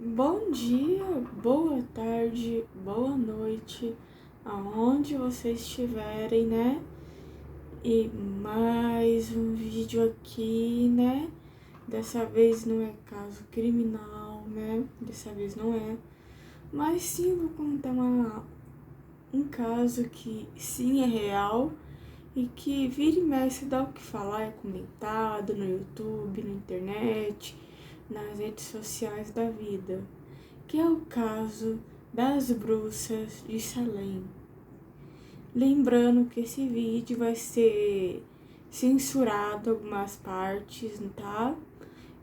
Bom dia, boa tarde, boa noite, aonde vocês estiverem, né? E mais um vídeo aqui, né? Dessa vez não é caso criminal, né? Dessa vez não é. Mas sim, vou contar um caso que sim é real e que vira e mexe dá o que falar, é comentado no YouTube, na internet, nas redes sociais da vida, que é o caso das bruxas de Salem. Lembrando que esse vídeo vai ser censurado algumas partes, tá?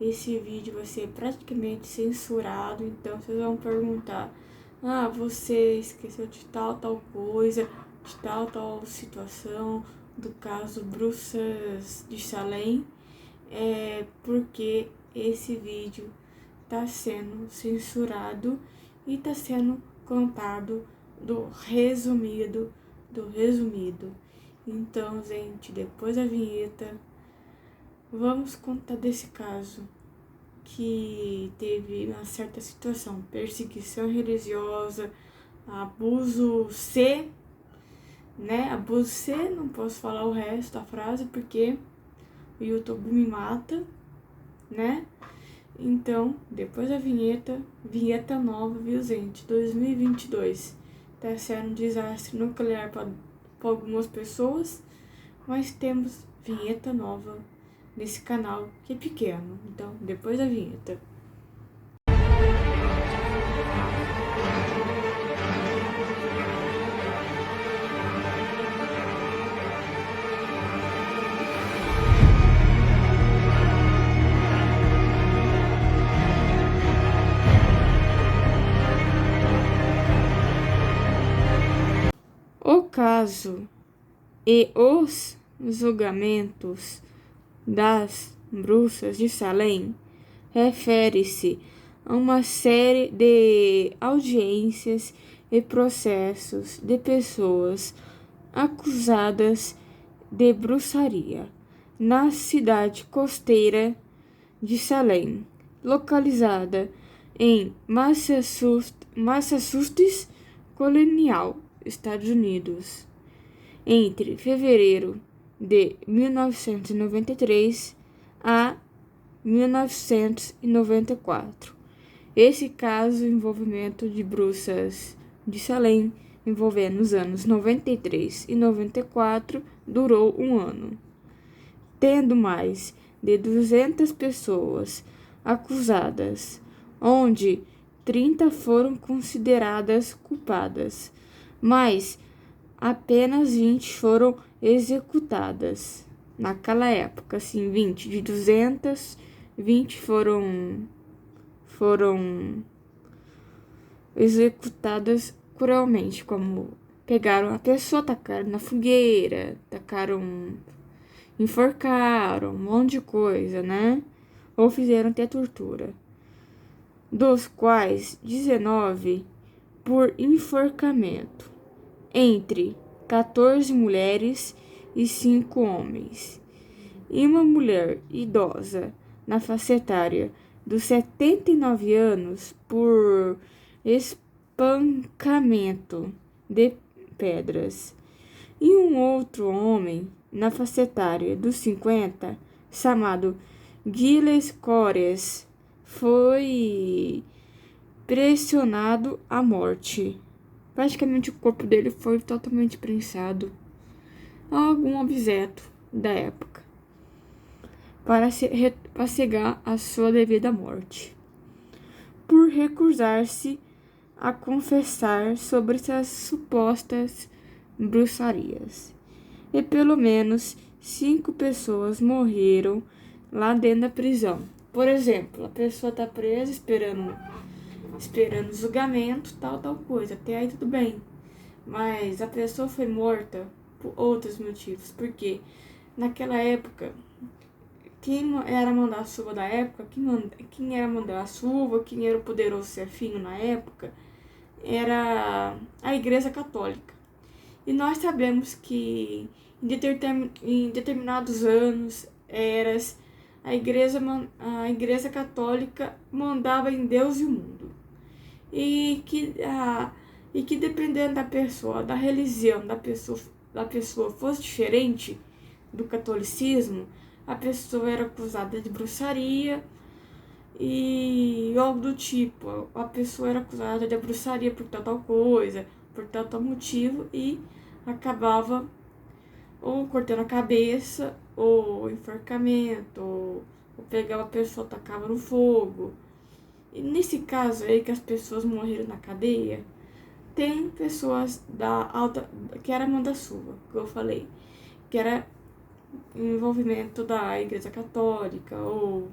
Esse vídeo vai ser praticamente censurado, então vocês vão perguntar: ah, você esqueceu de tal coisa, de tal situação, do caso Bruxas de Salem? É porque esse vídeo está sendo censurado e está sendo contado do resumido. Então, gente, depois da vinheta, vamos contar desse caso que teve uma certa situação, perseguição religiosa, abuso C, né? Abuso C, não posso falar o resto da frase porque o YouTube me mata, né? Então, depois da vinheta nova, viu, gente? 2022 tá sendo um desastre nuclear para algumas pessoas, mas temos vinheta nova nesse canal que é pequeno. Então, depois da vinheta. O caso e os julgamentos das bruxas de Salem refere-se a uma série de audiências e processos de pessoas acusadas de bruxaria na cidade costeira de Salem, localizada em Massachusetts colonial, Estados Unidos, entre fevereiro de 1993 a 1994. Esse caso, envolvimento de bruxas de Salem, envolvendo os anos 93 e 94, durou um ano, tendo mais de 200 pessoas acusadas, onde 30 foram consideradas culpadas, mas apenas 20 foram executadas. Naquela época, assim, 20 de 200, 20 foram executadas cruelmente, como pegaram a pessoa, tacaram na fogueira, enforcaram, um monte de coisa, né? Ou fizeram até tortura. Dos quais 19 por enforcamento, entre 14 mulheres e 5 homens. E uma mulher idosa, na faixa etária dos 79 anos, por espancamento de pedras. E um outro homem, na faixa etária dos 50, chamado Gilles Cores, foi pressionado à morte. Praticamente o corpo dele foi totalmente prensado a algum objeto da época para cegar a sua devida morte, por recusar-se a confessar sobre essas supostas bruxarias. E pelo menos 5 pessoas morreram lá dentro da prisão. Por exemplo, a pessoa está presa esperando julgamento, tal coisa. Até aí tudo bem. Mas a pessoa foi morta por outros motivos. Porque naquela época, quem era mandar-chuva da época, quem era mandar-chuva, quem era o poderoso chefinho na época, era a Igreja Católica. E nós sabemos que em determinados anos, eras, a igreja Católica mandava em Deus e o mundo. e que dependendo da pessoa, da religião da pessoa fosse diferente do catolicismo, a pessoa era acusada de bruxaria e algo do tipo. A pessoa era acusada de bruxaria por tal coisa, por tal motivo, e acabava ou cortando a cabeça, ou enforcamento, ou pegava a pessoa, tacava no fogo. E nesse caso aí que as pessoas morreram na cadeia, tem pessoas da alta, que era Mandaçuva, que eu falei, que era envolvimento da Igreja Católica, ou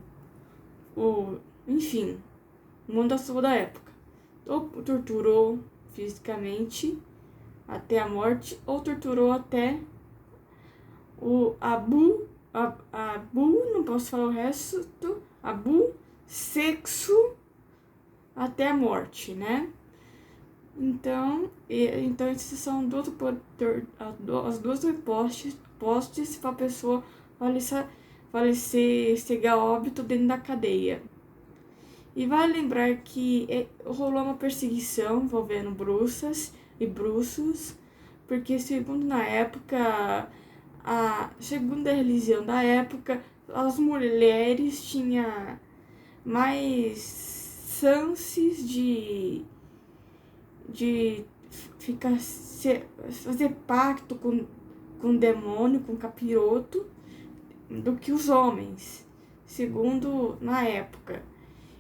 enfim, Mandaçuva da época. Ou torturou fisicamente até a morte, ou torturou até o Abu, não posso falar o resto, Abu, sexo até a morte, né? Então esses são as duas hipóteses para a pessoa falecer, chegar a óbito dentro da cadeia. E vale lembrar que rolou uma perseguição envolvendo bruxas e bruxos, porque segundo a religião da época, as mulheres tinham mais chances de fazer pacto com o demônio, com o capiroto, do que os homens, segundo na época.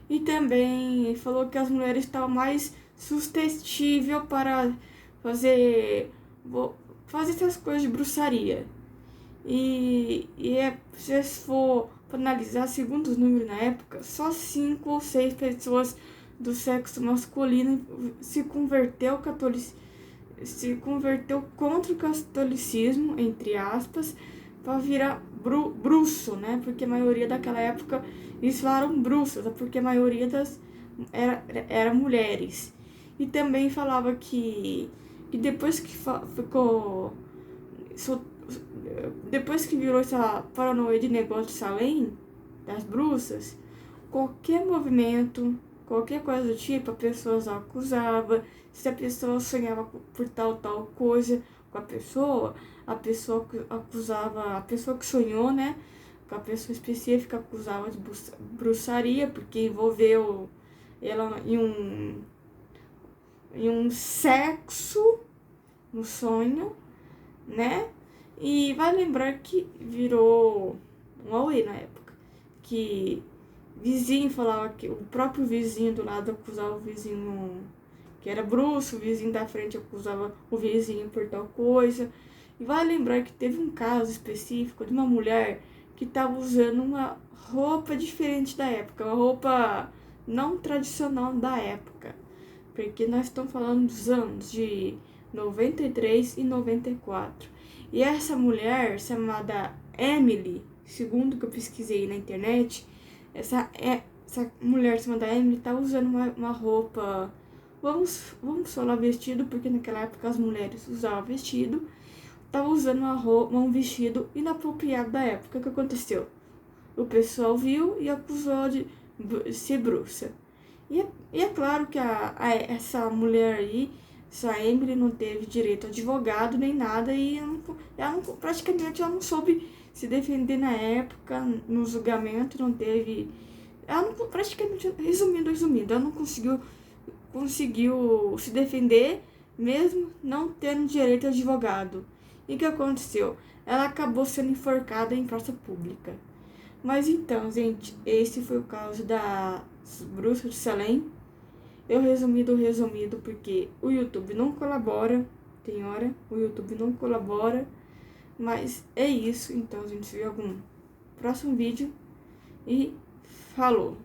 E também falou que as mulheres estavam mais suscetíveis para fazer essas coisas de bruxaria. Se vocês for analisar, segundo os números na época, só 5 ou 6 pessoas do sexo masculino se converteu contra o catolicismo, entre aspas, para virar bruxo, né? Porque a maioria daquela época eles falaram bruxas, porque a maioria era mulheres. E também falava que depois que ficou depois que virou essa paranoia de negócio de Salem, das bruxas, qualquer movimento, qualquer coisa do tipo, a pessoa acusava. Se a pessoa sonhava por tal coisa com a pessoa acusava, a pessoa que sonhou, né, com a pessoa específica, acusava de bruxaria, porque envolveu ela em um sexo no sonho, né? E vai lembrar que virou um auê na época, que vizinho falava que o próprio vizinho do lado acusava o vizinho que era bruxo, o vizinho da frente acusava o vizinho por tal coisa. E vai lembrar que teve um caso específico de uma mulher que estava usando uma roupa diferente da época, uma roupa não tradicional da época, porque nós estamos falando dos anos de 93 e 94. E essa mulher, chamada Emily, segundo que eu pesquisei na internet, essa mulher chamada Emily tá usando uma roupa, vamos falar vestido, porque naquela época as mulheres usavam vestido, tava usando um vestido inapropriado da época. O que aconteceu? O pessoal viu e acusou de ser bruxa. E é claro que essa mulher aí, essa Emily, não teve direito a advogado nem nada, e praticamente ela não soube se defender na época, no julgamento, não teve. Praticamente, resumindo, ela não conseguiu se defender, mesmo não tendo direito a advogado. E o que aconteceu? Ela acabou sendo enforcada em praça pública. Mas então, gente, esse foi o caso das bruxas de Salem. Eu resumido, porque o YouTube não colabora. Tem hora, o YouTube não colabora. Mas é isso. Então, a gente se vê em algum próximo vídeo. E falou!